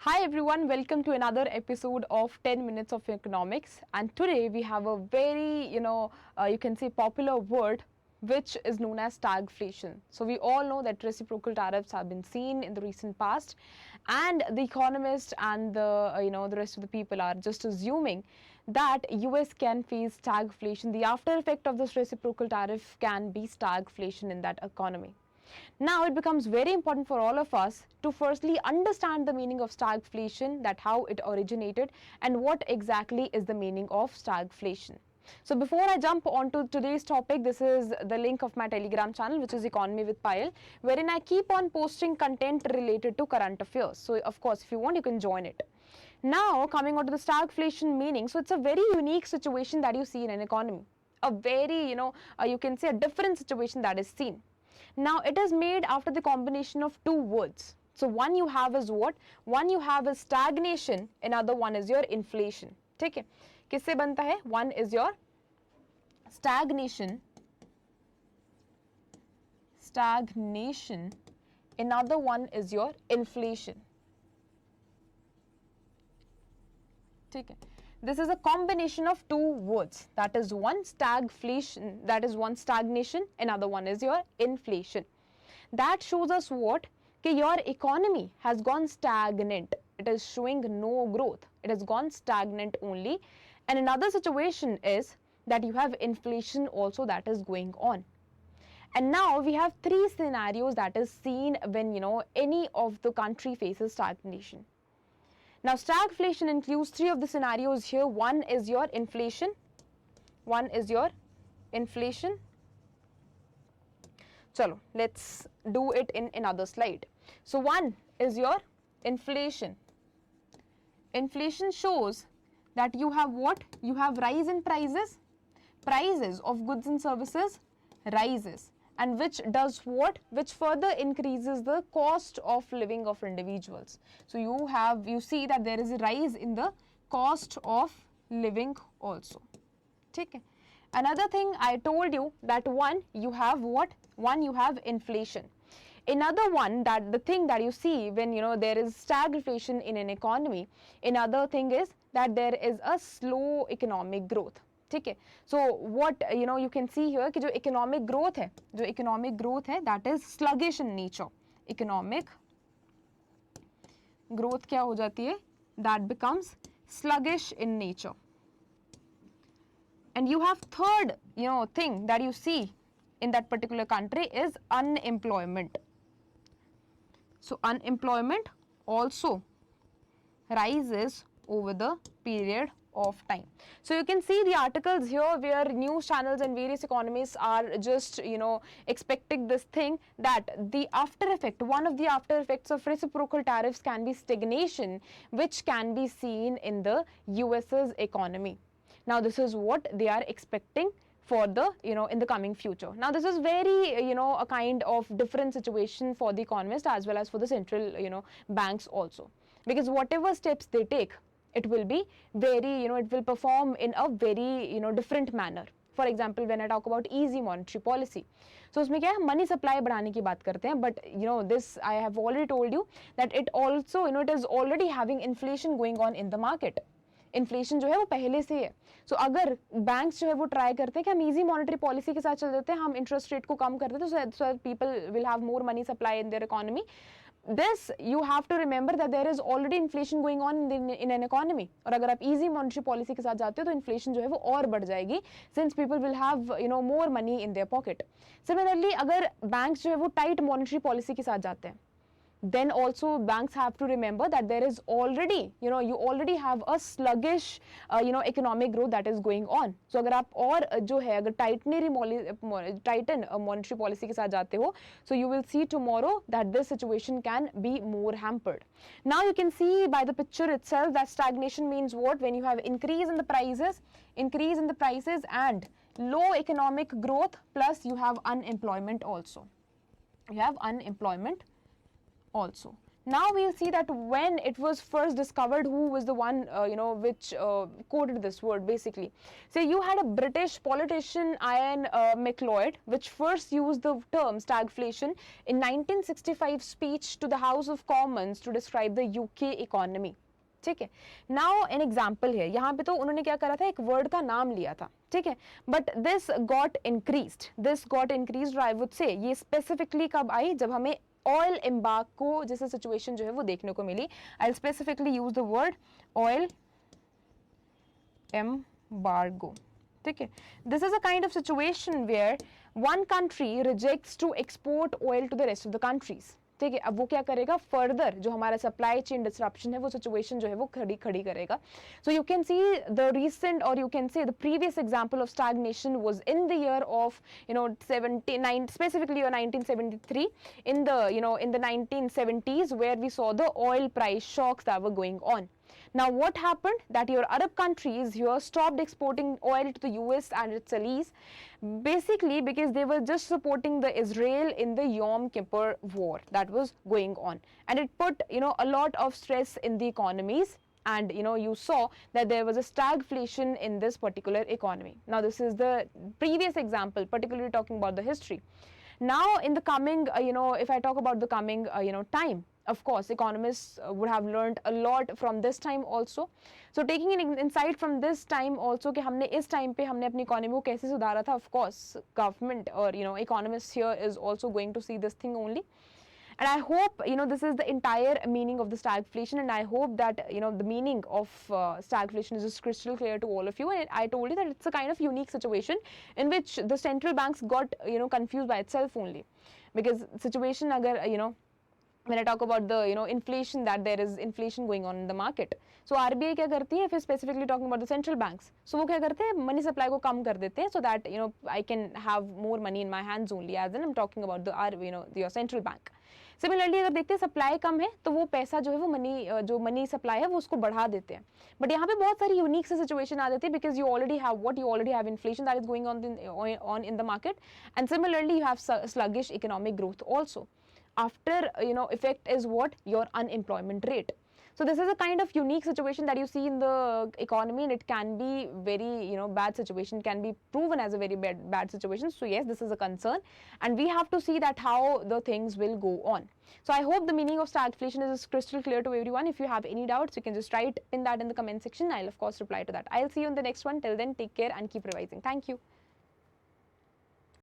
Hi everyone, welcome to another episode of 10 Minutes of Economics, and today we have a very, you can say popular word which is known as stagflation. So we all know that reciprocal tariffs have been seen in the recent past, and the economists and the rest of the people are just assuming that US can face stagflation. The after effect of this reciprocal tariff can be stagflation in that economy. Now it becomes very important for all of us to firstly understand the meaning of stagflation, that how it originated and what exactly is the meaning of stagflation. So before I jump onto today's topic, this is the link of my Telegram channel, which is Economy with Payal, wherein I keep on posting content related to current affairs. So of course, if you want, you can join it. Now coming on to the stagflation meaning, so it's a very unique situation that you see in an economy. A very, you can say a different situation that is seen. Now it is made after the combination of two words. So one you have is what? One you have is stagnation, another one is your inflation. ठीक है? किससे बनता है? One is your stagnation, another one is your inflation. ठीक है? This is a combination of two words, that is one stagflation, that is one stagnation, another one is your inflation. That shows us what? That your economy has gone stagnant. It is showing no growth. It has gone stagnant only. And another situation is that you have inflation also that is going on. And now we have three scenarios that is seen when any of the country faces stagnation. Now stagflation includes three of the scenarios here. One is your inflation. Chalo, let's do it in another slide. So one is your inflation. Inflation shows that you have what? You have rise in prices. Prices of goods and services rises. And which does what? Which further increases the cost of living of individuals. So you see that there is a rise in the cost of living also. Okay. Another thing I told you that one you have what? One you have inflation. Another one, that the thing that you see when there is stagflation in an economy, another thing is that there is a slow economic growth. ठीक है. So what you can see here कि जो economic growth है that is sluggish in nature. Economic growth क्या हो जाती है? That becomes sluggish in nature. And you have third thing that you see in that particular country is unemployment. So unemployment also rises over the period of time. So you can see the articles here where news channels and various economists are just expecting this thing, that the after effect, one of the after effects of reciprocal tariffs can be stagnation, which can be seen in the US's economy. Now this is what they are expecting for the in the coming future. Now this is very a kind of different situation for the economist as well as for the central banks also, because whatever steps they take, it will be very it will perform in a very different manner. For example, when I talk about easy monetary policy, so उसमें क्या है? Money supply बढ़ाने की बात करते हैं, but this I have already told you that it also it is already having inflation going on in the market. Inflation जो है वो पहले से है. सो अगर बैंक्स जो है वो ट्राई करते हैं कि हम इजी मॉनेटरी पॉलिसी के साथ चल देते हैं, हम इंटरेस्ट रेट को कम कर देते हैं, so people will have more money supply in their economy. This you have to remember that there is already inflation going on in an economy. और अगर आप easy monetary policy के साथ जाते हो तो inflation जो है वो और बढ़ जाएगी, since people will have more money in their pocket. Similarly, अगर banks जो है वो tight monetary policy के साथ जाते हैं, then also banks have to remember that there is already you already have a sluggish economic growth that is going on. So अगर आप और जो है अगर tighten monetary policy के साथ जाते हो, so you will see tomorrow that this situation can be more hampered. Now you can see by the picture itself that stagnation means what? When you have increase in the prices and low economic growth, plus you have unemployment also. Now we'll see that when it was first discovered, who was the one which coded this word basically. So you had a British politician, Ian MacLeod, which first used the term stagflation in 1965 speech to the House of Commons to describe the UK economy. ठीक है. Now an example है, यहाँ पे तो उन्होंने क्या करा था, एक वर्ड का नाम लिया था, ठीक है, but this got increased I would say. ये स्पेसिफिकली कब आई, जब हमें ऑयल एम्बार्गो जैसे सिचुएशन जो है वो देखने को मिली. I specifically use the word oil embargo. ठीक है, this is a kind of situation where one country rejects to export oil to the rest of the countries. ठीक है, अब वो क्या करेगा, फर्दर जो हमारा सप्लाई चेन डिसरप्शन है वो सिचुएशन जो है वो खड़ी करेगा. So you can see the recent और you can say the previous example of stagnation was in the year of 79, specifically or 1973, in the 1970s, where we saw the oil price shocks that were going on. Now what happened, that your Arab countries here stopped exporting oil to the US and its allies, basically because they were just supporting the Israel in the Yom Kippur war that was going on, and it put a lot of stress in the economies, and you saw that there was a stagflation in this particular economy. Now this is the previous example, particularly talking about the history. Now in the coming if I talk about the coming time, of course economists would have learned a lot from this time also. So taking an insight from this time also कि हमने इस time पे हमने अपनी economy को कैसे सुधारा था, of course government or economists here is also going to see this thing only. And I hope this is the entire meaning of the stagflation, and I hope that the meaning of stagflation is just crystal clear to all of you. And I told you that it's a kind of unique situation in which the central banks got confused by itself only, because situation agar when I talk about the inflation, that there is inflation going on in the market. So RBI क्या करती है, फिर specifically talking about the central banks, so वो क्या करते हैं, money supply को कम कर देते हैं, so that I can have more money in my hands only, as in I'm talking about the your central bank. Similarly अगर देखते हैं सप्लाई कम है तो वो पैसा जो है वो जो मनी सप्लाई है वो उसको बढ़ा देते हैं. बट यहाँ पे बहुत सारी यूनिक सी सिचुएशन आ जाती है, because you already have inflation that is going on in the market, and similarly you have sluggish economic growth also. After effect is what, your unemployment rate. So this is a kind of unique situation that you see in the economy, and it can be very bad situation, can be proven as a very bad situation. So yes, this is a concern, and we have to see that how the things will go on. So I hope the meaning of stagflation is crystal clear to everyone. If you have any doubts, you can just write in that in the comment section. I'll of course reply to that. I'll see you in the next one. Till then, take care and keep revising. Thank you.